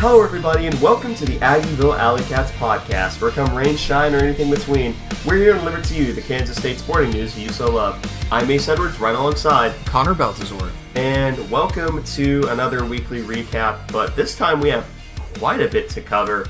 Hello everybody and welcome to the Aggieville Alleycats podcast. For come rain, shine, or anything between, we're here to deliver to you the Kansas State sporting news you so love. I'm Ace Edwards, right alongside Connor Baltazar. And welcome to another weekly recap, but this time we have quite a bit to cover.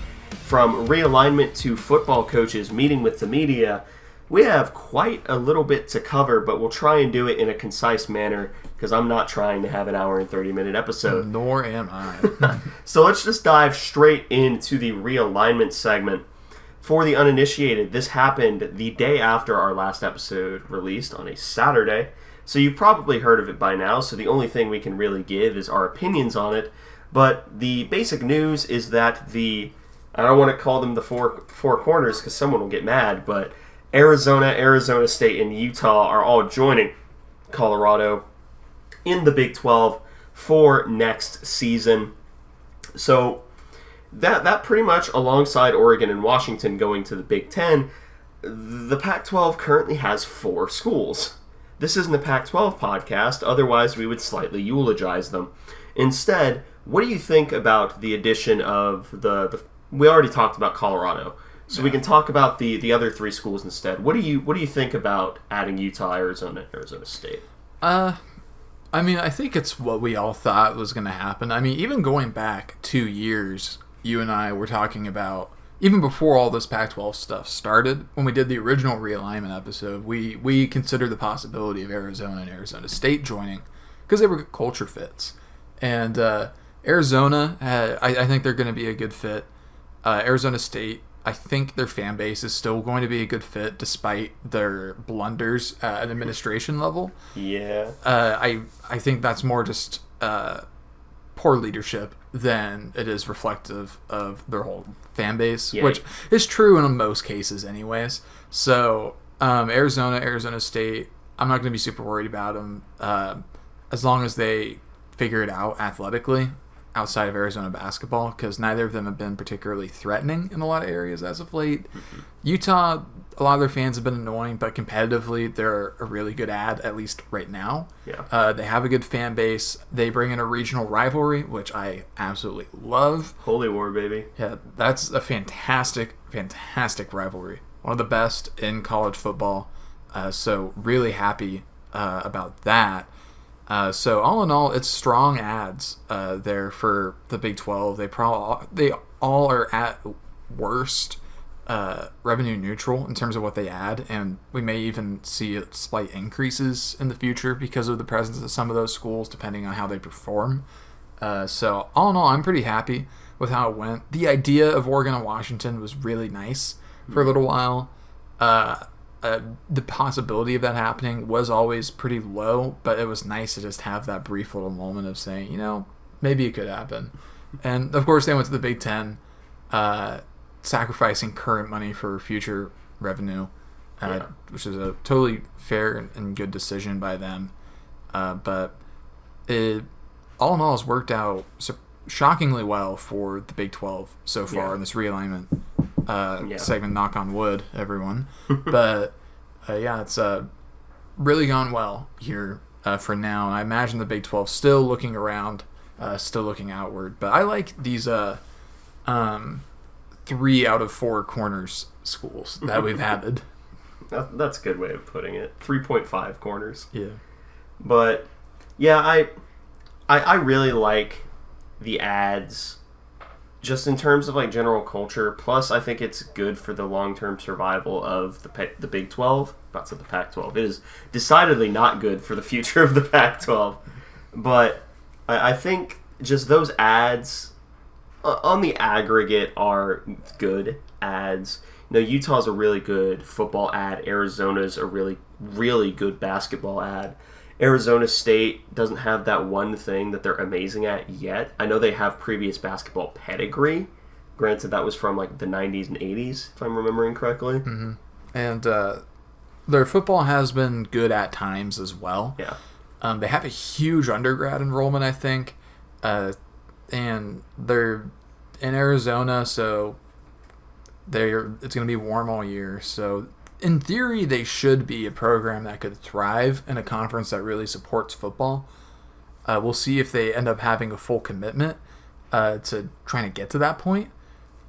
From realignment to football coaches meeting with the media, we have quite a little bit to cover, but we'll try and do it in a concise manner because I'm not trying to have an hour and 30-minute episode. Nor am I. So let's just dive straight into the realignment segment. For the uninitiated, this happened the day after our last episode released on a Saturday. So you've probably heard of it by now, so the only thing we can really give is our opinions on it. But the basic news is that I don't want to call them the four corners because someone will get mad, but Arizona State, and Utah are all joining Colorado in the Big 12 for next season. So that pretty much, alongside Oregon and Washington going to the Big 10, the Pac-12 currently has 4 schools. This isn't a Pac-12 podcast, otherwise we would slightly eulogize them. Instead, what do you think about the addition of we already talked about Colorado, so we can talk about the other 3 schools instead. What do you think about adding Utah, Arizona State? I think it's what we all thought was going to happen. Even going back 2 years, you and I were talking about, even before all this Pac-12 stuff started, when we did the original realignment episode, we considered the possibility of Arizona and Arizona State joining because they were good culture fits. And Arizona, I think they're going to be a good fit. Arizona State, I think their fan base is still going to be a good fit despite their blunders at an administration level. Yeah. I think that's more just poor leadership than it is reflective of their whole fan base, which is true in most cases anyways. So Arizona State, I'm not going to be super worried about them as long as they figure it out athletically outside of Arizona basketball, because neither of them have been particularly threatening in a lot of areas as of late. Mm-hmm. Utah, a lot of their fans have been annoying, but competitively, they're a really good ad, at least right now. Yeah. They have a good fan base. They bring in a regional rivalry, which I absolutely love. Holy War, baby. Yeah, that's a fantastic rivalry. One of the best in college football. So really happy about that. So all in all, it's strong ads there for the Big 12. They all are at worst revenue neutral in terms of what they add, and we may even see slight increases in the future because of the presence of some of those schools, depending on how they perform. So all in all, I'm pretty happy with how it went. The idea of Oregon and Washington was really nice for a little while. The possibility of that happening was always pretty low, but it was nice to just have that brief little moment of saying, maybe it could happen. And of course, they went to the Big 10, sacrificing current money for future revenue, which is a totally fair and good decision by them. But it, all in all, has worked out shockingly well for the Big 12 so far in this realignment segment. Knock on wood, everyone. But it's really gone well here for now. I imagine the Big 12 still looking around, still looking outward. But I like these 3 out of 4 corners schools that we've added. That's a good way of putting it. 3.5 corners. Yeah. But I really like the ads just in terms of like general culture. Plus, I think it's good for the long-term survival of the Big 12. About to the Pac-12. It is decidedly not good for the future of the Pac-12. But I think just those ads on the aggregate are good ads. Utah's a really good football ad. Arizona's a really, really good basketball ad. Arizona State doesn't have that one thing that they're amazing at yet. I know they have previous basketball pedigree. Granted, that was from like the 90s and 80s, if I'm remembering correctly. Mm-hmm. And their football has been good at times as well. Yeah. They have a huge undergrad enrollment, I think. And they're in Arizona, so it's going to be warm all year. So in theory, they should be a program that could thrive in a conference that really supports football. We'll see if they end up having a full commitment. to trying to get to that point.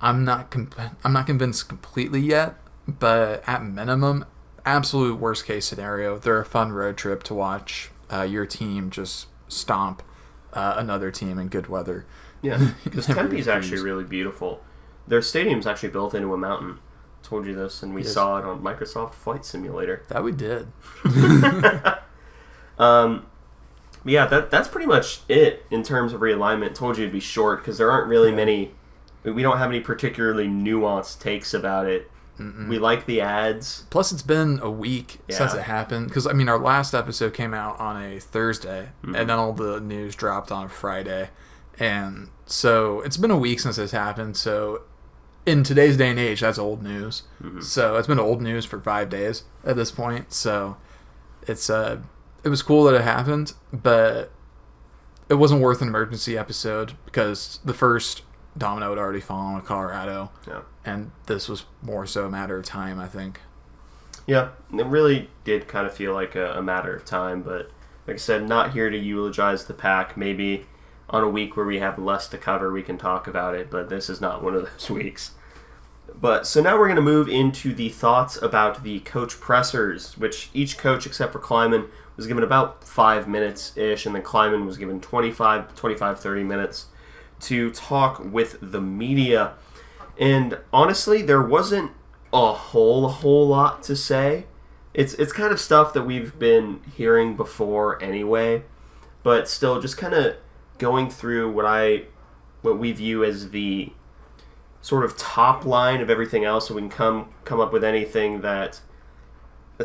I'm not convinced completely yet, but at minimum, absolute worst case scenario, they're a fun road trip to watch your team just stomp another team in good weather. Yeah, because Tempe's actually really beautiful. Their stadium's actually built into a mountain. Told you this, and we saw it on Microsoft Flight Simulator. That we did. Yeah, that's pretty much it in terms of realignment. Told you it'd be short because there aren't really many. We don't have any particularly nuanced takes about it. Mm-mm. We like the ads. Plus, it's been a week since it happened. Because, I mean, our last episode came out on a Thursday, and then all the news dropped on a Friday. And so it's been a week since this happened. So in today's day and age, that's old news. Mm-hmm. So it's been old news for 5 days at this point. So it was cool that it happened, but it wasn't worth an emergency episode because the first domino had already fallen on Colorado. Yeah. And this was more so a matter of time, I think. Yeah, it really did kind of feel like a matter of time, but like I said, not here to eulogize the Pack. Maybe on a week where we have less to cover, we can talk about it, but this is not one of those weeks. But so now we're going to move into the thoughts about the coach pressers, which each coach except for Kleiman was given about 5 minutes-ish, and then Kleiman was given 25, 30 minutes to talk with the media. And honestly, there wasn't a whole lot to say. It's kind of stuff that we've been hearing before anyway, but still just kind of going through what we view as the sort of top line of everything else, so we can come up with anything that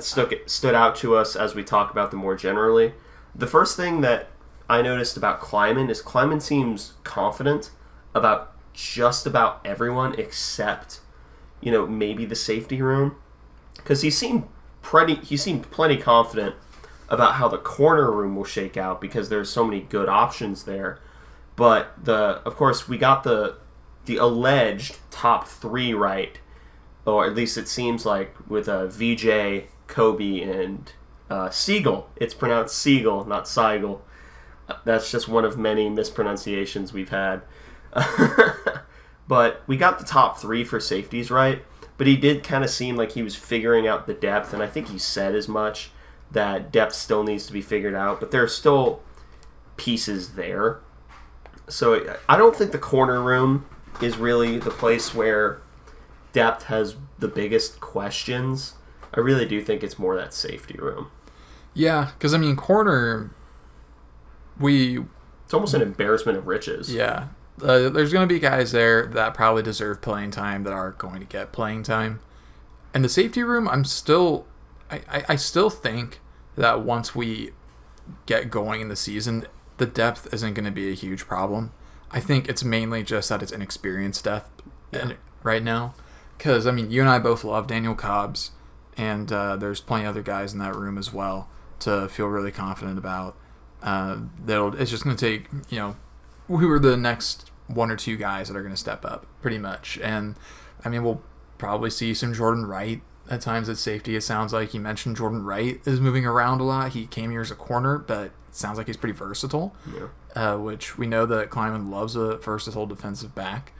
stood out to us as we talk about them more generally. The first thing that I noticed about Kleiman is Kleiman seems confident about just about everyone except, maybe the safety room, because he seemed plenty confident about how the corner room will shake out because there's so many good options there. But of course we got the alleged top three right, or at least it seems like, with VJ, Kobe, and Siegel. It's pronounced Siegel, not Seigel. That's just one of many mispronunciations we've had. But we got the top three for safeties right, but he did kind of seem like he was figuring out the depth, and I think he said as much, that depth still needs to be figured out, but there are still pieces there. So I don't think the corner room is really the place where depth has the biggest questions. I really do think it's more that safety room. Yeah, because, corner, it's almost an embarrassment of riches. Yeah. There's going to be guys there that probably deserve playing time that aren't going to get playing time. And the safety room, I still think that once we get going in the season, the depth isn't going to be a huge problem. I think it's mainly just that it's inexperienced depth right now. Because, you and I both love Daniel Cobbs, and there's plenty of other guys in that room as well to feel really confident about. It's just going to take, who are the next one or two guys that are going to step up, pretty much. And, we'll probably see some Jordan Wright at times at safety. It sounds like you mentioned Jordan Wright is moving around a lot. He came here as a corner, but it sounds like he's pretty versatile, which we know that Kleiman loves a versatile defensive back.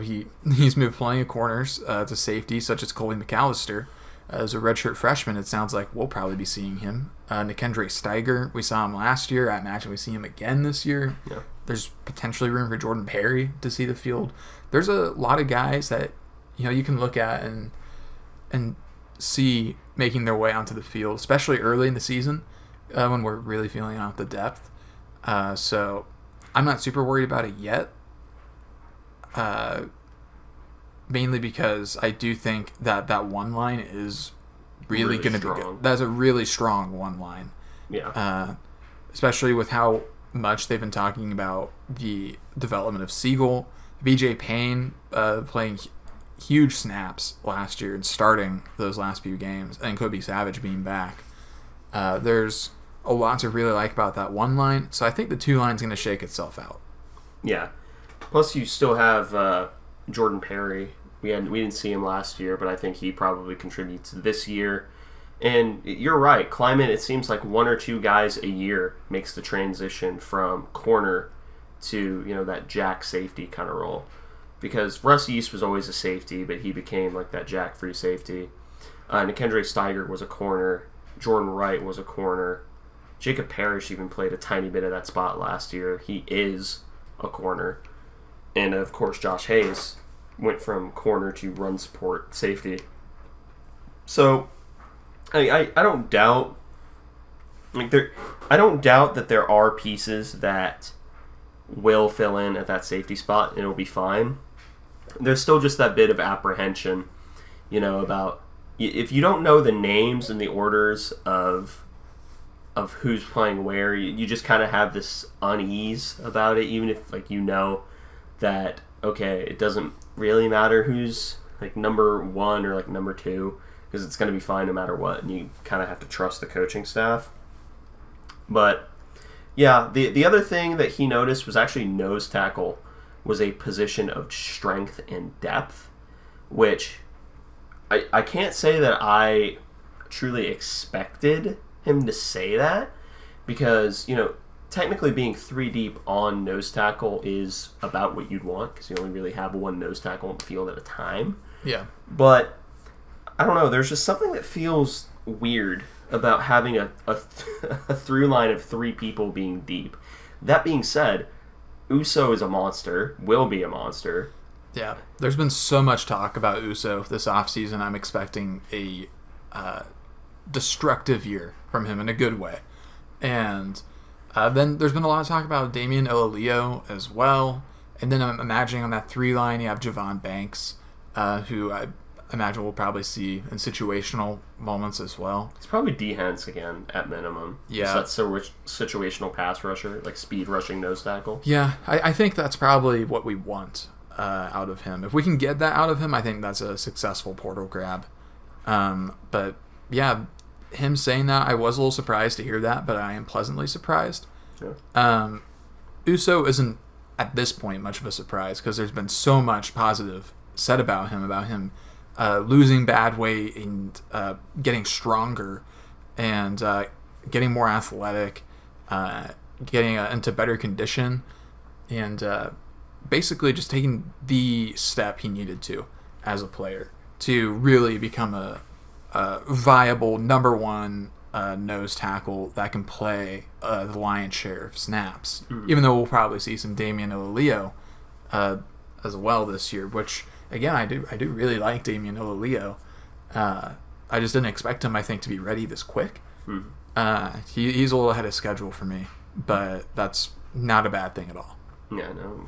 He's moved plenty of corners to safety, such as Colby McAllister. As a redshirt freshman, it sounds like we'll probably be seeing him. Nikendre Steiger, we saw him last year. I imagine we see him again this year. Yeah. There's potentially room for Jordan Perry to see the field. There's a lot of guys that you can look at and see making their way onto the field, especially early in the season when we're really feeling out the depth. So I'm not super worried about it yet. Mainly because I do think that one line is really going to be good. That's a really strong one line. Yeah. Especially with how much they've been talking about the development of Siegel, BJ Payne playing huge snaps last year and starting those last few games, and Kobe Savage being back. There's a lot to really like about that one line, so I think the two line's going to shake itself out. Yeah. Plus, you still have Jordan Perry. We didn't see him last year, but I think he probably contributes this year. And you're right, Kleiman, it seems like one or two guys a year makes the transition from corner to, that jack safety kind of role. Because Russ East was always a safety, but he became like that jack free safety. Nikendre Steiger was a corner. Jordan Wright was a corner. Jacob Parrish even played a tiny bit of that spot last year. He is a corner. And of course, Josh Hayes went from corner to run support safety. So I don't doubt I don't doubt that there are pieces that will fill in at that safety spot and it'll be fine. There's still just that bit of apprehension, about if you don't know the names and the orders of who's playing where, you just kind of have this unease about it, even if that, okay, it doesn't really matter who's like number one or like number two, because it's going to be fine no matter what, and you kind of have to trust the coaching staff. But yeah, the other thing that he noticed was actually nose tackle was a position of strength and depth, which I can't say that I truly expected him to say that, because, technically being 3 deep on nose tackle is about what you'd want, because you only really have one nose tackle on the field at a time. Yeah. But I don't know, there's just something that feels weird about having a through line of 3 people being deep. That being said, Uso is a monster, will be a monster. Yeah, there's been so much talk about Uso this offseason. I'm expecting a destructive year from him in a good way. And then there's been a lot of talk about Damian Ilalio as well. And then I'm imagining on that 3 line you have Javon Banks, who I imagine we'll probably see in situational moments as well. It's probably D-Hens again, at minimum. Yeah. That's a situational pass rusher, like speed rushing nose tackle. Yeah, I think that's probably what we want out of him. If we can get that out of him, I think that's a successful portal grab. But yeah, him saying that, I was a little surprised to hear that, but I am pleasantly surprised. Yeah. Uso isn't at this point much of a surprise, because there's been so much positive said about him losing bad weight and getting stronger and getting more athletic, getting into better condition, and basically just taking the step he needed to as a player to really become a viable number 1 nose tackle that can play the lion's share of snaps. Mm-hmm. Even though we'll probably see some Damian Ilalio as well this year, which again I do really like Damian Ilalio. I just didn't expect him, I think, to be ready this quick. Mm-hmm. He's a little ahead of schedule for me, but that's not a bad thing at all. Yeah, no.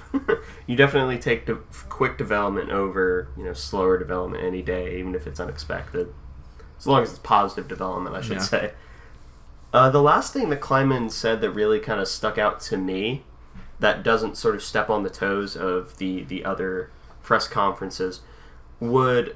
You definitely take quick development over, slower development any day, even if it's unexpected. As long as it's positive development, I should say. The last thing that Kleiman said that really kind of stuck out to me, that doesn't sort of step on the toes of the other press conferences, and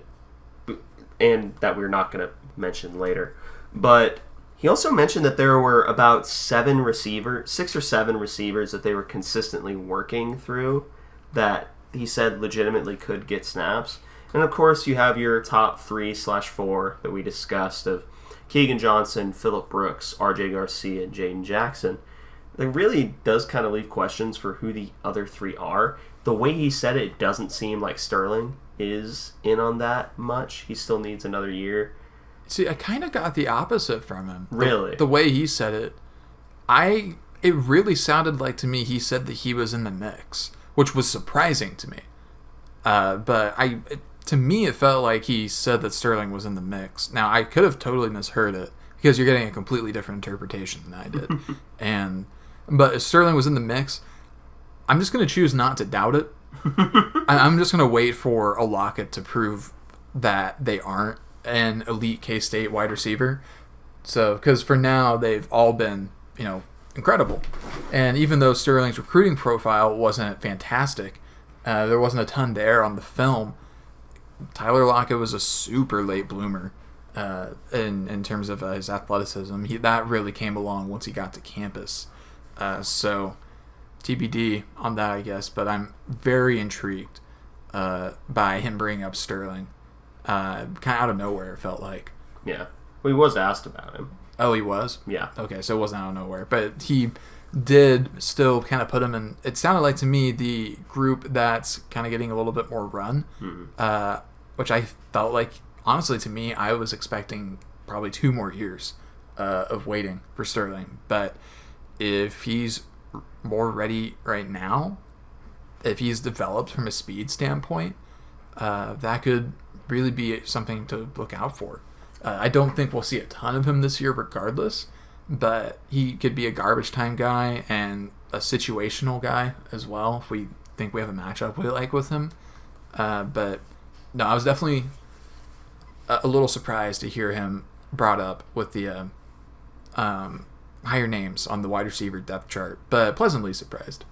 that we're not going to mention later, but he also mentioned that there were about 6 or 7 receivers that they were consistently working through that he said legitimately could get snaps. And of course, you have your top 3/4 that we discussed of Keegan Johnson, Phillip Brooks, RJ Garcia, and Jaden Jackson. It really does kind of leave questions for who the other 3 are. The way he said it doesn't seem like Sterling is in on that much. He still needs another year. See, I kind of got the opposite from him. Really? The way he said it, it really sounded like to me he said that he was in the mix, which was surprising to me. But to me, it felt like he said that Sterling was in the mix. Now, I could have totally misheard it, because you're getting a completely different interpretation than I did. But if Sterling was in the mix, I'm just going to choose not to doubt it. I'm just going to wait for Allocate to prove that they aren't an elite K-State wide receiver. So, because for now, they've all been, incredible. And even though Sterling's recruiting profile wasn't fantastic, there wasn't a ton there on the film, Tyler Lockett was a super late bloomer in terms of his athleticism. That really came along once he got to campus. So TBD on that, I guess. But I'm very intrigued by him bringing up Sterling. Kind of out of nowhere, it felt like. Yeah. Well, he was asked about him. Oh, he was? Yeah. Okay, so it wasn't out of nowhere. But he did still kind of put him in, it sounded like to me, the group that's kind of getting a little bit more run, which I felt like, honestly, to me, I was expecting probably 2 more years of waiting for Sterling. But if he's more ready right now, if he's developed from a speed standpoint, that could really be something to look out for. I don't think we'll see a ton of him this year regardless, but he could be a garbage time guy and a situational guy as well if we think we have a matchup we like with him. But no, I was definitely a little surprised to hear him brought up with the higher names on the wide receiver depth chart, but pleasantly surprised.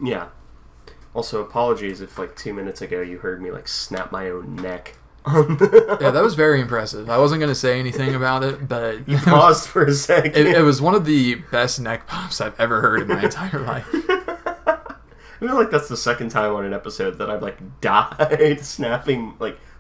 Yeah. Also, apologies if 2 minutes ago you heard me snap my own neck. Yeah, that was very impressive. I wasn't going to say anything about it, but you paused for a second. It was one of the best neck pops I've ever heard in my entire life. I feel like that's the second time on an episode that I've died snapping,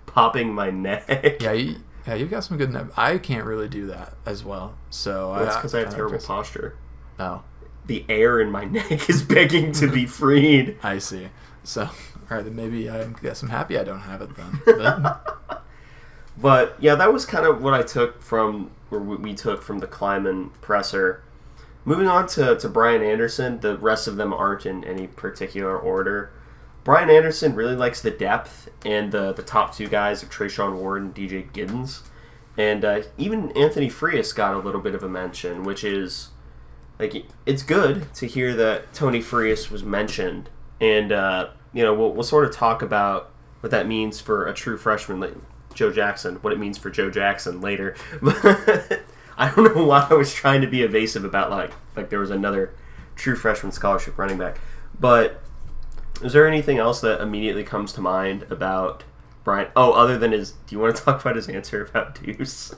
popping my neck. Yeah, you've got some good neck. I can't really do that as well. So that's because I have terrible posture. Oh. The air in my neck is begging to be freed. I see. So, all right, then maybe I guess I'm happy I don't have it then. But yeah, that was kind of what I took from, or what we took from the Kleiman presser. Moving on to Brian Anderson, the rest of them aren't in any particular order. Brian Anderson really likes the depth and the top 2 guys of Trayshawn Ward and DJ Giddens. And even Anthony Frias got a little bit of a mention, which is, it's good to hear that Tony Frias was mentioned. And, we'll sort of talk about what that means for a true freshman like Joe Jackson, what it means for Joe Jackson later. But I don't know why I was trying to be evasive about, like there was another true freshman scholarship running back. But is there anything else that immediately comes to mind about Brian? Oh, other than do you want to talk about his answer about Deuce?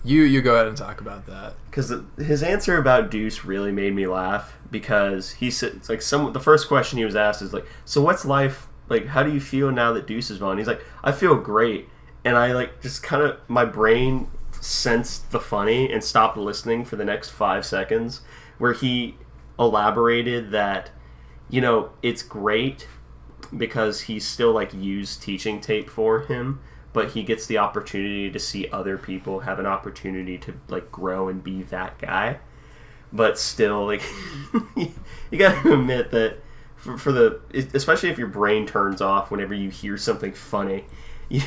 You go ahead and talk about that. Because his answer about Deuce really made me laugh, because he said, the first question he was asked is so what's life, how do you feel now that Deuce is gone? He's like, I feel great. And I just kind of, my brain sensed the funny and stopped listening for the next 5 seconds, where he elaborated that, it's great because he's still used teaching tape for him, but he gets the opportunity to see other people have an opportunity to grow and be that guy. But still, you got to admit that for especially if your brain turns off whenever you hear something funny, you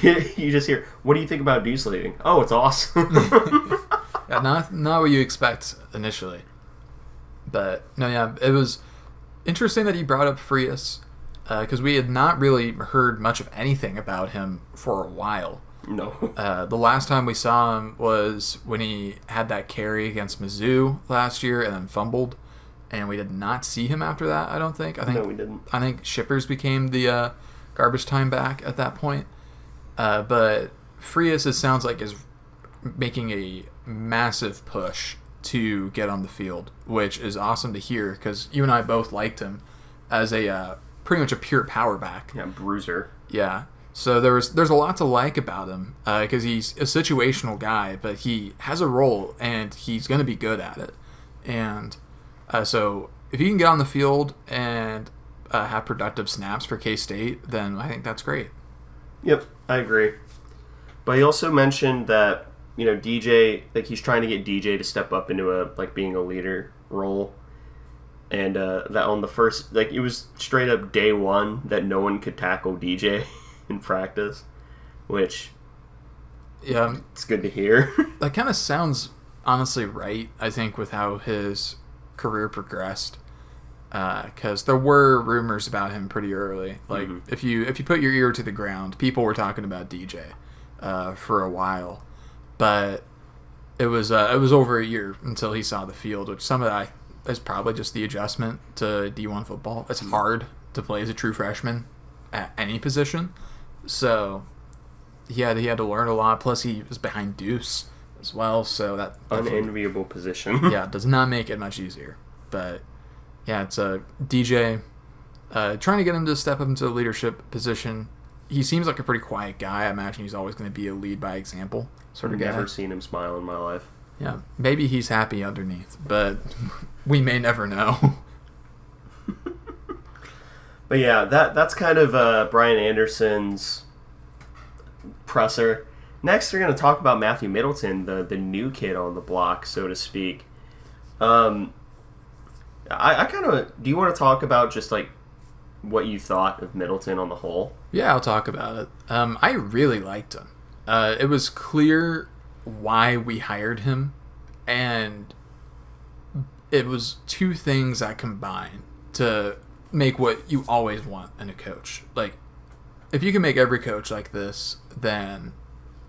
just hear, what do you think about Deuce leaving? Oh, it's awesome. Yeah, not what you expect initially. But no, yeah, it was interesting that he brought up Frias, because we had not really heard much of anything about him for a while. No. The last time we saw him was when he had that carry against Mizzou last year and then fumbled, and we did not see him after that, I don't think. No, we didn't. I think Shippers became the garbage time back at that point. But Frias, it sounds like, is making a massive push to get on the field, which is awesome to hear, because you and I both liked him as a pretty much a pure power back. Yeah, bruiser. Yeah. So there's a lot to like about him, because he's a situational guy, but he has a role, and he's going to be good at it. And so if he can get on the field and have productive snaps for K-State, then I think that's great. Yep, I agree. But he also mentioned that, DJ, he's trying to get DJ to step up into being a leader role. And that on the first, it was straight up day one that no one could tackle DJ in practice, which, yeah, it's good to hear. That kind of sounds honestly right, I think, with how his career progressed, because there were rumors about him pretty early. If you put your ear to the ground, people were talking about DJ for a while, but it was over a year until he saw the field, which some of that is probably just the adjustment to D1 football. It's hard to play as a true freshman at any position, so he had to learn a lot. Plus, he was behind Deuce as well, so that unenviable position. Yeah, does not make it much easier. But yeah, it's a DJ trying to get him to step up into a leadership position. He seems like a pretty quiet guy. I imagine he's always going to be a lead by example sort of guy. Never seen him smile in my life. Yeah, maybe he's happy underneath, but we may never know. But yeah, that's kind of Brian Anderson's presser. Next, we're going to talk about Matthew Middleton, the new kid on the block, so to speak. I kind of... Do you want to talk about just, like, what you thought of Middleton on the whole? Yeah, I'll talk about it. I really liked him. It was clear why we hired him, and it was two things that combined to make what you always want in a coach. Like, if you can make every coach like this, then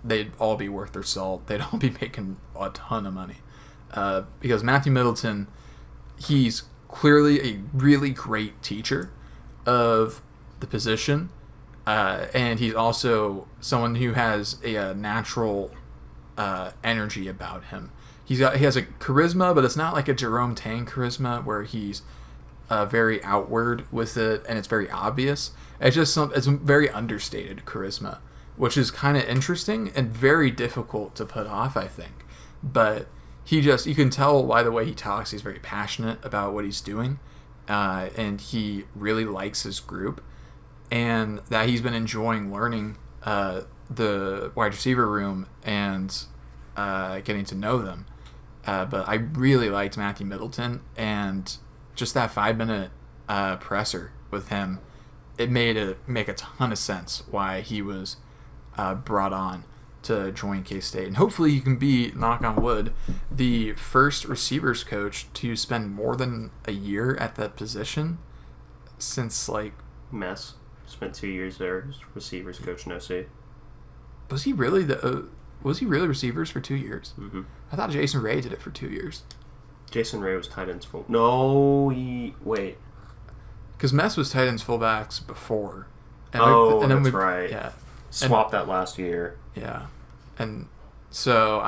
they'd all be worth their salt. They'd all be making a ton of money. Because Matthew Middleton, he's clearly a really great teacher of the position, and he's also someone who has a natural energy about him. He has a charisma, but it's not like a Jerome Tang charisma where he's very outward with it and it's very obvious. It's just it's a very understated charisma, which is kind of interesting and very difficult to put off, I think. But you can tell by the way he talks, he's very passionate about what he's doing, and he really likes his group, and that he's been enjoying learning the wide receiver room and getting to know them. But I really liked Matthew Middleton, and just that 5-minute presser with him, it make a ton of sense why he was brought on to join K-State. And hopefully he can be, knock on wood, the first receivers coach to spend more than a year at that position since, like... Mess. Spent 2 years there as receivers coach in OC. Was he really receivers for 2 years? Mm-hmm. I thought Jason Ray did it for 2 years. Jason Ray was tight ends full. No, wait. Because Mess was tight ends fullbacks before. And then that's right. Yeah. Swapped that last year. Yeah. And so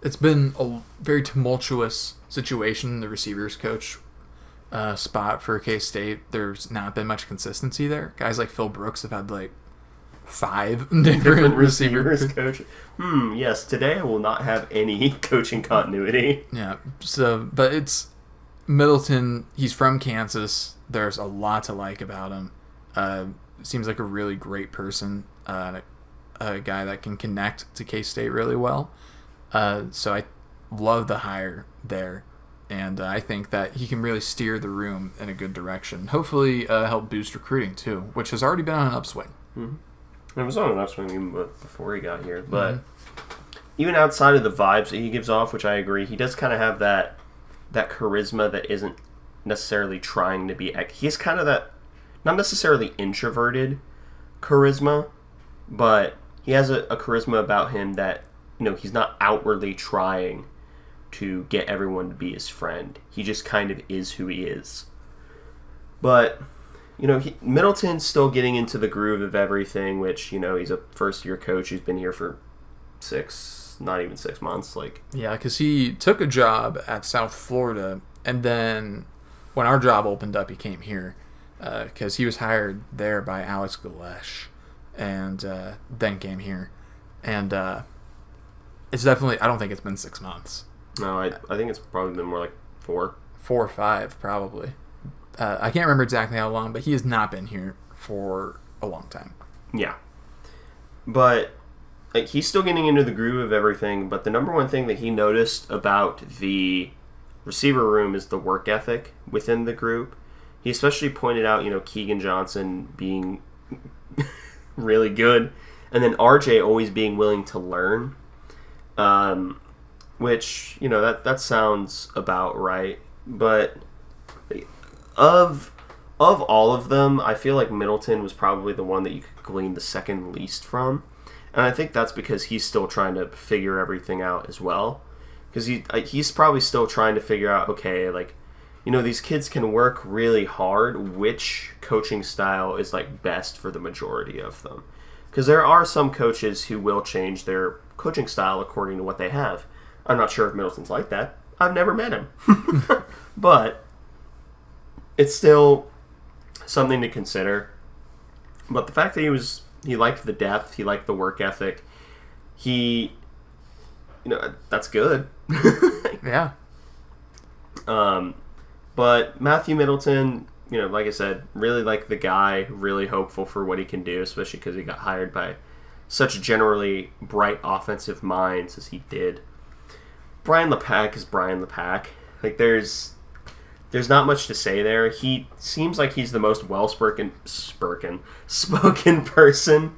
it's been a very tumultuous situation, the receivers coach spot for K-State. There's not been much consistency there. Guys like Phil Brooks have had like 5 different receivers coach. Yes, today I will not have any coaching continuity. Yeah. So, but it's Middleton. He's from Kansas. There's a lot to like about him. Seems like a really great person. A guy that can connect to K-State really well. So I love the hire there. And I think that he can really steer the room in a good direction. Hopefully help boost recruiting too, which has already been on an upswing. Mm-hmm. It was on an upswing even before he got here. But even outside of the vibes that he gives off, which I agree, he does kind of have that charisma that isn't necessarily trying to be... He's kind of that, not necessarily introverted charisma, but he has a charisma about him that, he's not outwardly trying to get everyone to be his friend. He just kind of is who he is. But... Middleton's still getting into the groove of everything, which, he's a first-year coach who's been here for not even 6 months. Yeah, because he took a job at South Florida, and then when our job opened up, he came here because he was hired there by Alex Galesh, and then came here. And it's definitely, I don't think it's been 6 months. No, I think it's probably been more like 4. 4 or 5, probably. I can't remember exactly how long, but he has not been here for a long time. Yeah. But he's still getting into the groove of everything, but the number one thing that he noticed about the receiver room is the work ethic within the group. He especially pointed out, Keegan Johnson being really good, and then RJ always being willing to learn, which, that sounds about right. But... Of all of them, I feel like Middleton was probably the one that you could glean the second least from. And I think that's because he's still trying to figure everything out as well. Because he's probably still trying to figure out, okay, these kids can work really hard. Which coaching style is, best for the majority of them? Because there are some coaches who will change their coaching style according to what they have. I'm not sure if Middleton's like that. I've never met him. But... it's still something to consider. But the fact that he liked the depth, he liked the work ethic, he that's good. Yeah. But Matthew Middleton, like I said, really like the guy, really hopeful for what he can do, especially because he got hired by such generally bright offensive minds as he did. Brian LePack is Brian LePack. Like, there's not much to say there. He seems like he's the most spoken person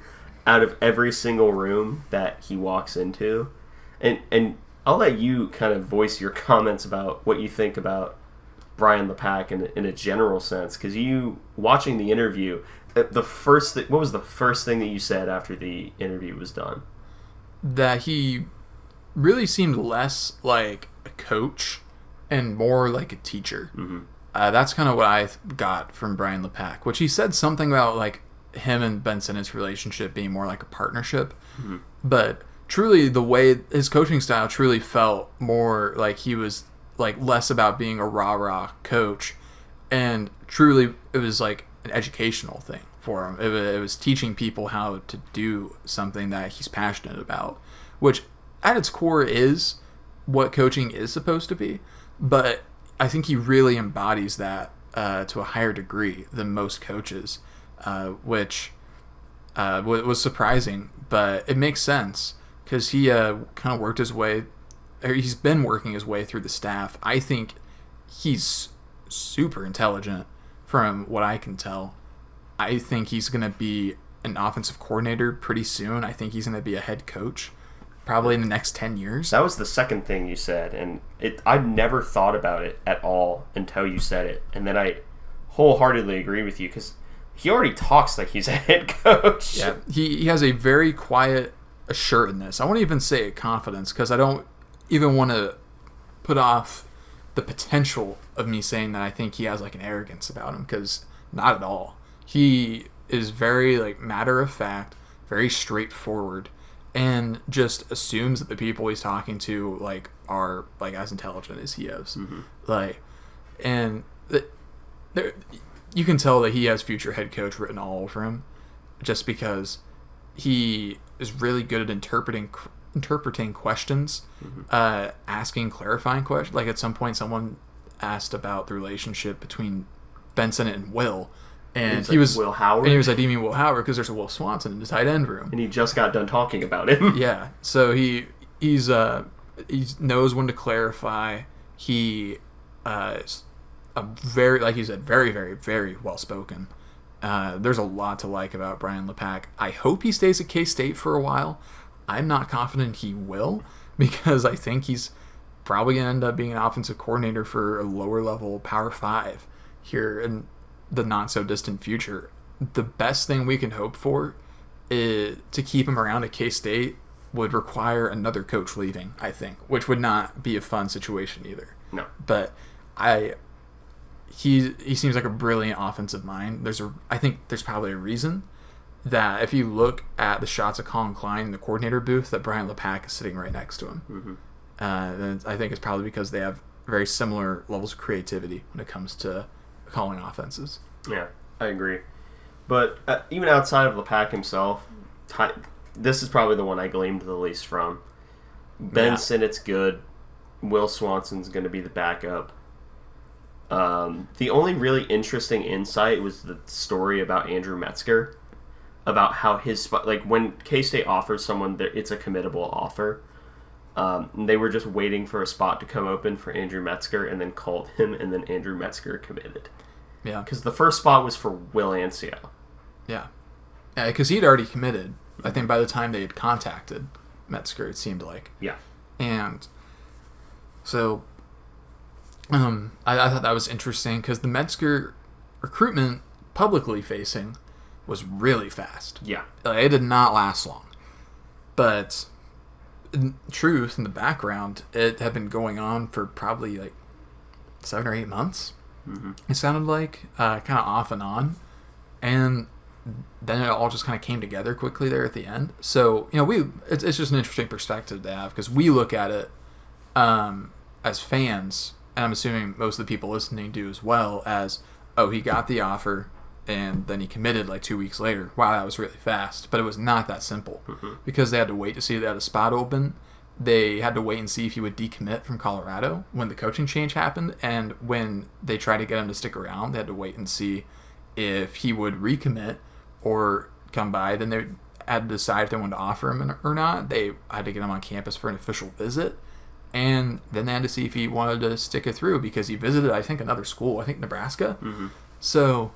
out of every single room that he walks into. And I'll let you kind of voice your comments about what you think about Brian LePack in a general sense, because you, watching the interview, what was the first thing that you said after the interview was done? That he really seemed less like a coach and more like a teacher. Mm-hmm. That's kind of what I got from Brian LePack, which he said something about like him and Ben Simmons' relationship being more like a partnership. Mm-hmm. But truly, the way his coaching style truly felt more like he was like less about being a rah-rah coach, and truly it was like an educational thing for him. It was teaching people how to do something that he's passionate about, which at its core is what coaching is supposed to be. But I think he really embodies that to a higher degree than most coaches, which was surprising, but it makes sense because he kind of worked his way, or he's been working his way through the staff. I think he's super intelligent from what I can tell. I think he's going to be an offensive coordinator pretty soon. I think he's going to be a head coach probably in the next 10 years. That was the second thing you said, and I'd never thought about it at all until you said it. And then I wholeheartedly agree with you, because he already talks like he's a head coach. Yeah, he has a very quiet assuredness. I won't even say confidence, because I don't even want to put off the potential of me saying that I think he has like an arrogance about him, because not at all. He is very like matter of fact, very straightforward, and just assumes that the people he's talking to like are like as intelligent as he is. Mm-hmm. Like, and you can tell that he has future head coach written all over him, just because he is really good at interpreting questions, mm-hmm. Asking clarifying questions. Like at some point, someone asked about the relationship between Benson and Will. And he was Will Howard. And he was like, "Do you mean Will Howard?" Because there's a Will Swanson in the tight end room. And he just got done talking about him. Yeah. So he knows when to clarify. He is a very, like you said, very, very, very well spoken. There's a lot to like about Brian LePack. I hope he stays at K-State for a while. I'm not confident he will, because I think he's probably going to end up being an offensive coordinator for a lower level Power 5 here in the not so distant future. The best thing we can hope for is to keep him around at K-State would require another coach leaving, I think, which would not be a fun situation either. No. But he seems like a brilliant offensive mind. I think there's probably a reason that if you look at the shots of Colin Klein in the coordinator booth, that Brian LePack is sitting right next to him. Mm-hmm. And I think it's probably because they have very similar levels of creativity when it comes to calling offenses. Yeah, I agree. But even outside of LePack himself, this is probably the one I gleamed the least from. Ben Sinnott's good. Will Swanson's going to be the backup. The only really interesting insight was the story about Andrew Metzger, about how his spot, like when K-State offers someone, it's a committable offer. They were just waiting for a spot to come open for Andrew Metzger, and then called him, and then Andrew Metzger committed. Yeah, because the first spot was for Will Ancio. Yeah, because he'd already committed. I think by the time they had contacted Metzger, it seemed like. Yeah, and so I thought that was interesting, because the Metzger recruitment, publicly facing, was really fast. Yeah, it did not last long, but in truth, in the background, it had been going on for probably like 7 or 8 months. Mm-hmm. It sounded like, kind of off and on, and then it all just kind of came together quickly there at the end. So it's just an interesting perspective to have, because we look at it as fans, and I'm assuming most of the people listening do as well, as, oh, he got the offer and then he committed like 2 weeks later. Wow, that was really fast. But it was not that simple, mm-hmm. because they had to wait to see if they had a spot open. they had to wait and see if he would decommit from Colorado when the coaching change happened, and when they tried to get him to stick around, they had to wait and see if he would recommit or come by. Then they had to decide if they wanted to offer him or not. They had to get him on campus for an official visit, and then they had to see if he wanted to stick it through because he visited, I think, another school, I think Nebraska. Mm-hmm. So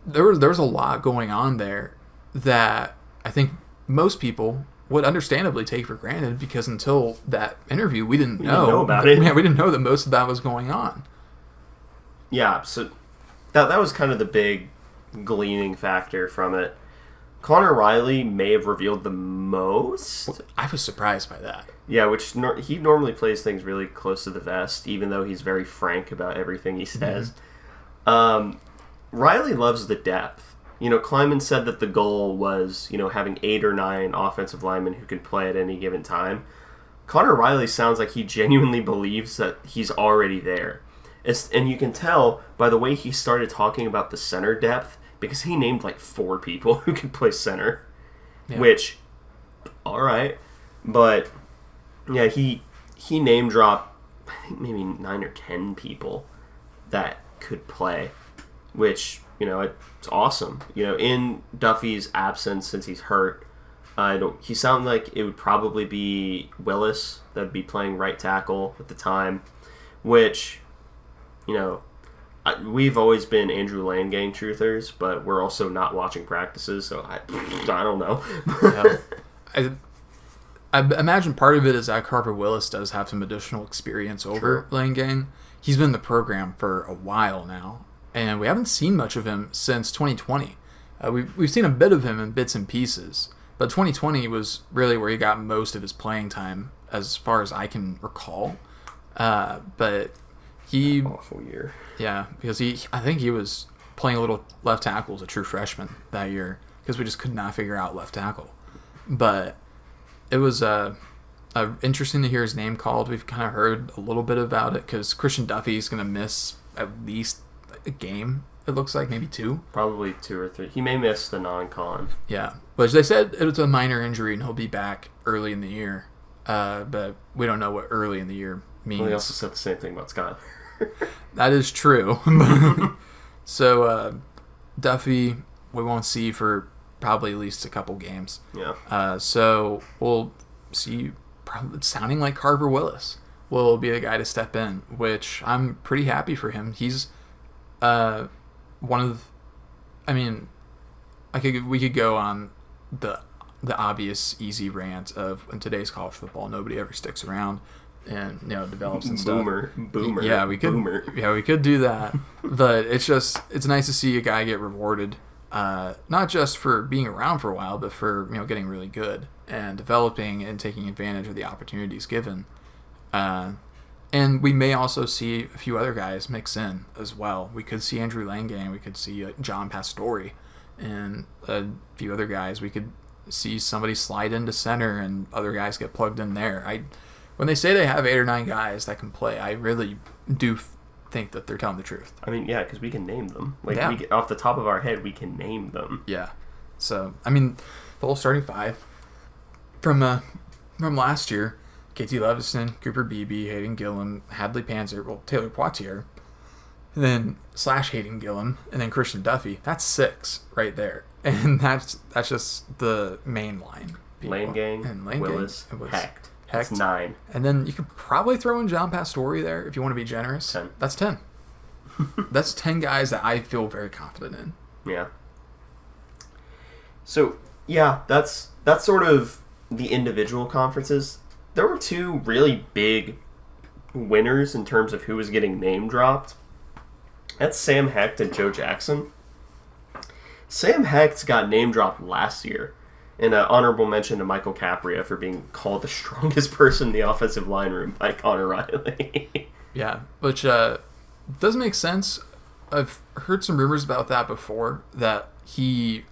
there was a lot going on there that I think most people would understandably take for granted, because until that interview, we didn't know about it. Yeah, we didn't know that most of that was going on. Yeah, so that was kind of the big gleaning factor from it. Connor Riley may have revealed the most. I was surprised by that. Yeah, which he normally plays things really close to the vest, even though he's very frank about everything he says. Mm-hmm. Riley loves the depth. Kleiman said that the goal was, having 8 or 9 offensive linemen who can play at any given time. Connor Riley sounds like he genuinely believes that he's already there. And you can tell by the way he started talking about the center depth, because he named like 4 people who can play center. Yeah. Which, all right. But, yeah, he name dropped, I think maybe 9 or 10 people that could play, which... it's awesome. In Duffy's absence, since he's hurt, he sounded like it would probably be Willis that'd be playing right tackle at the time, which, we've always been Andrew Lane gang truthers, but we're also not watching practices, so I don't know. Yeah. I imagine part of it is that Carver Willis does have some additional experience over Lane gang. He's been in the program for a while now. And we haven't seen much of him since 2020. We've seen a bit of him in bits and pieces, but 2020 was really where he got most of his playing time, as far as I can recall. But he... Awful year. Yeah, because I think he was playing a little left tackle as a true freshman that year, because we just could not figure out left tackle. But it was interesting to hear his name called. We've kind of heard a little bit about it, because Christian Duffy's going to miss at least a game, it looks like, maybe 2. Probably 2 or 3. He may miss the non-con. Yeah, but they said it was a minor injury and he'll be back early in the year. But we don't know what early in the year means. Well, they also said the same thing about Scott. That is true. So Duffy we won't see for probably at least a couple games. Yeah. So we'll see. Probably sounding like Carver Willis will be the guy to step in, which I'm pretty happy for him. He's one of, I mean, we could go on the obvious easy rant of in today's college football nobody ever sticks around and develops and stuff. Boomer. Yeah, we could do that. But it's nice to see a guy get rewarded, not just for being around for a while, but for getting really good and developing and taking advantage of the opportunities given. And we may also see a few other guys mix in as well. We could see Andrew Langang. We could see John Pastore and a few other guys. We could see somebody slide into center and other guys get plugged in there. When they say they have 8 or 9 guys that can play, I really do think that they're telling the truth. I mean, yeah, because we can name them. Off the top of our head, we can name them. Yeah. So, I mean, the whole starting 5 from last year, KT Levison, Cooper Beebe, Hayden Gillum, Hadley Panzer, Taylor Poitier, and then / Hayden Gillum, and then Christian Duffy. That's 6 right there. And that's just the main line. Langang, Willis, Hecht. That's 9. And then you could probably throw in John Pastore there if you want to be generous. 10. That's 10. That's 10 guys that I feel very confident in. Yeah. So, yeah, that's sort of the individual conferences. There were 2 really big winners in terms of who was getting name dropped. That's Sam Hecht and Joe Jackson. Sam Hecht got name dropped last year. And an honorable mention to Michael Capria for being called the strongest person in the offensive line room by Connor Riley. Yeah, which does make sense. I've heard some rumors about that before, that he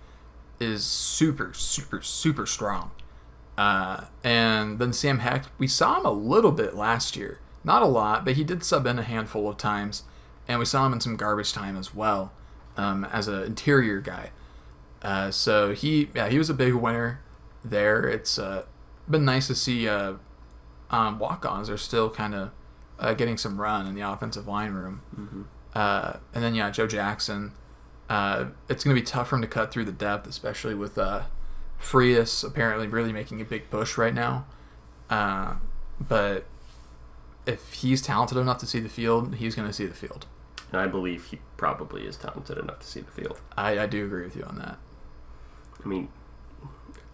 is super, super, super strong. And then Sam Hecht, we saw him a little bit last year. Not a lot, but he did sub in a handful of times. And we saw him in some garbage time as well, as an interior guy. So he was a big winner there. It's been nice to see walk-ons are still kind of getting some run in the offensive line room. Mm-hmm. And then, Joe Jackson. It's going to be tough for him to cut through the depth, especially with Frias apparently really making a big push right now. But if he's talented enough to see the field, he's going to see the field. And I believe he probably is talented enough to see the field. I do agree with you on that. I mean,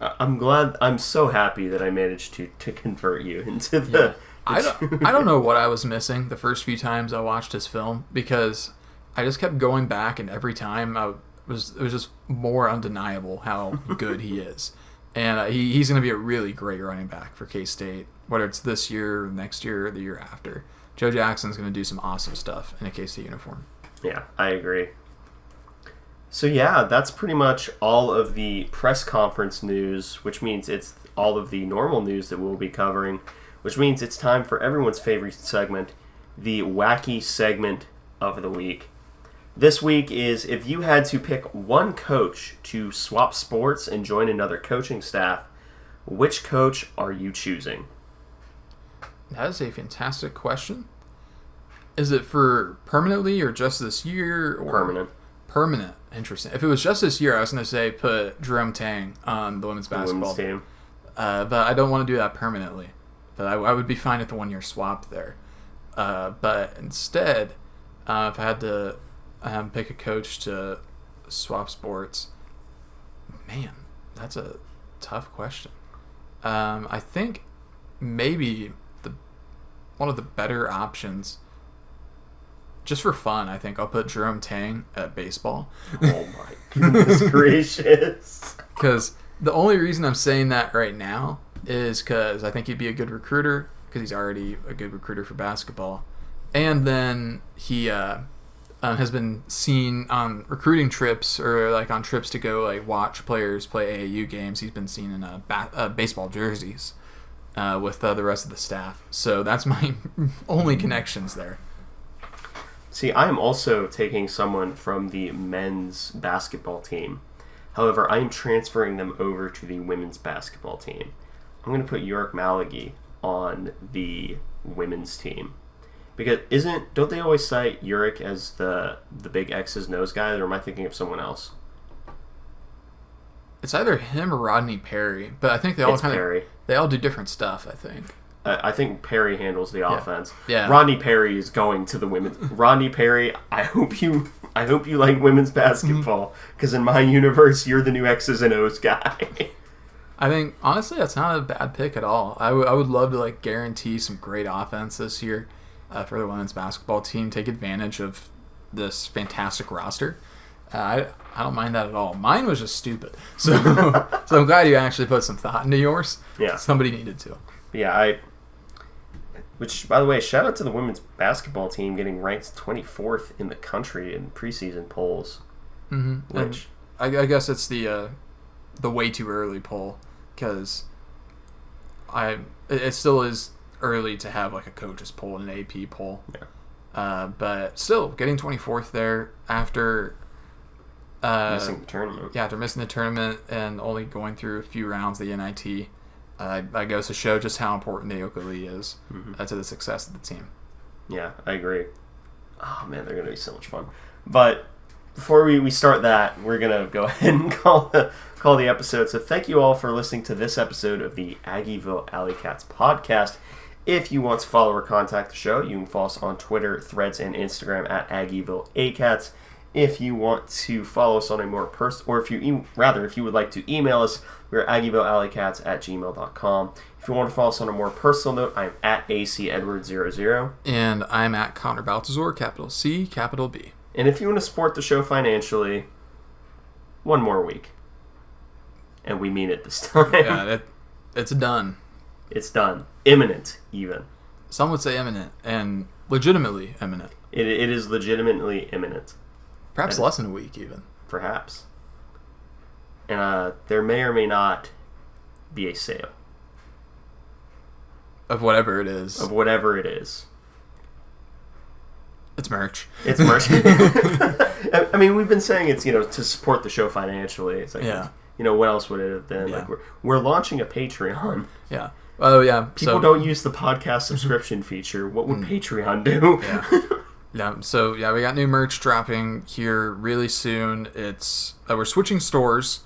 I'm so happy that I managed to convert you into the... I don't know what I was missing the first few times I watched his film, because I just kept going back, and every time it was just more undeniable how good he is. And he's going to be a really great running back for K-State, whether it's this year, next year, or the year after. Joe Jackson's going to do some awesome stuff in a K-State uniform. Yeah, I agree. So yeah, that's pretty much all of the press conference news, which means it's all of the normal news that we'll be covering, which means it's time for everyone's favorite segment, the wacky segment of the week. This week is if you had to pick one coach to swap sports and join another coaching staff, which coach are you choosing? That is a fantastic question. Is it for permanently or just this year? Or Permanent. Permanent. Interesting. If it was just this year, I was going to say put Jerome Tang on the women's basketball team. But I don't want to do that permanently. But I would be fine at the 1 year swap there. But instead, if I had to pick a coach to swap sports, man, that's a tough question. I think maybe one of the better options, just for fun, I think I'll put Jerome Tang at baseball. Oh my goodness gracious. Because the only reason I'm saying that right now is because I think he'd be a good recruiter, because he's already a good recruiter for basketball. And then he has been seen on recruiting trips, or like on trips to go like watch players play AAU games. He's been seen in baseball jerseys with the rest of the staff. So that's my only connections there. See, I am also taking someone from the men's basketball team. However, I am transferring them over to the women's basketball team. I'm going to put York Malagy on the women's team. Because don't they always cite Uric as the big X's nose guy, or am I thinking of someone else? It's either him or Rodney Perry, but I think they all they all do different stuff, I think. I think Perry handles the offense. Yeah. Rodney Perry is going to the women's. Rodney Perry, I hope you like women's basketball, because in my universe, you're the new X's and O's guy. I think, honestly, that's not a bad pick at all. I would love to like guarantee some great offense this year for the women's basketball team, take advantage of this fantastic roster. I don't mind that at all. Mine was just stupid. So I'm glad you actually put some thought into yours. Yeah. Somebody needed to. Yeah, which, by the way, shout out to the women's basketball team getting ranked 24th in the country in preseason polls. Mm-hmm. Which I guess it's the way too early poll, because it still is early to have like a coaches poll and an AP poll. Yeah. But still, getting 24th there after missing the tournament. Yeah, after missing the tournament and only going through a few rounds of the NIT. That goes to show just how important the Oakley is to the success of the team. Yeah, I agree. Oh, man, they're going to be so much fun. But before we start that, we're going to go ahead and call the episode. So thank you all for listening to this episode of the Aggieville Alleycats podcast. If you want to follow or contact the show, you can follow us on Twitter, Threads, and Instagram at Aggieville Alleycats. If you want to follow us on a more personal, or if you would like to email us, we're aggievillealleycats@gmail.com. If you want to follow us on a more personal note, I'm at ACEdward00. And I'm at Connor Baltazar, capital C, capital B. And if you want to support the show financially, one more week. And we mean it this time. Yeah, it's done. It's done. Imminent, even. Some would say imminent, and legitimately imminent. It is legitimately imminent. Perhaps less than a week, even. Perhaps. And there may or may not be a sale. Of whatever it is. It's merch. It's merch. I mean, we've been saying it's, to support the show financially. It's like, yeah. what else would it have been? Yeah. Like we're launching a Patreon. Yeah. Oh yeah. People don't use the podcast subscription feature. What would Patreon do? Yeah. Yeah. So yeah, we got new merch dropping here really soon. It's we're switching stores,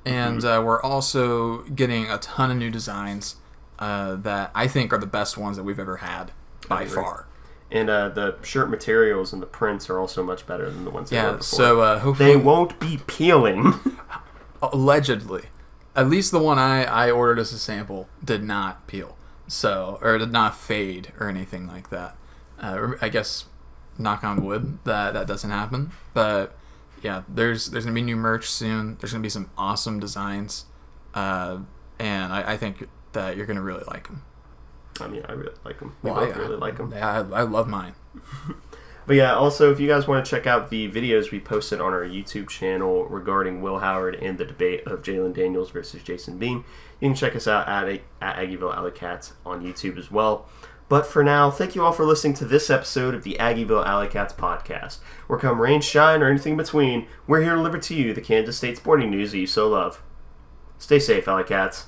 and we're also getting a ton of new designs that I think are the best ones that we've ever had by far. And the shirt materials and the prints are also much better than the ones they were before. So hopefully they won't be peeling. Allegedly. At least the one I ordered as a sample did not peel. Or did not fade or anything like that. I guess, knock on wood, that doesn't happen. But yeah, there's going to be new merch soon. There's going to be some awesome designs. And I think that you're going to really like them. I mean, I really like them. We both really like them. Yeah, I love mine. But yeah, also, if you guys want to check out the videos we posted on our YouTube channel regarding Will Howard and the debate of Jalen Daniels versus Jason Bean, you can check us out at Aggieville Alleycats on YouTube as well. But for now, thank you all for listening to this episode of the Aggieville Alleycats podcast. Where come rain, shine, or anything in between, we're here to deliver to you the Kansas State sporting news that you so love. Stay safe, Alleycats.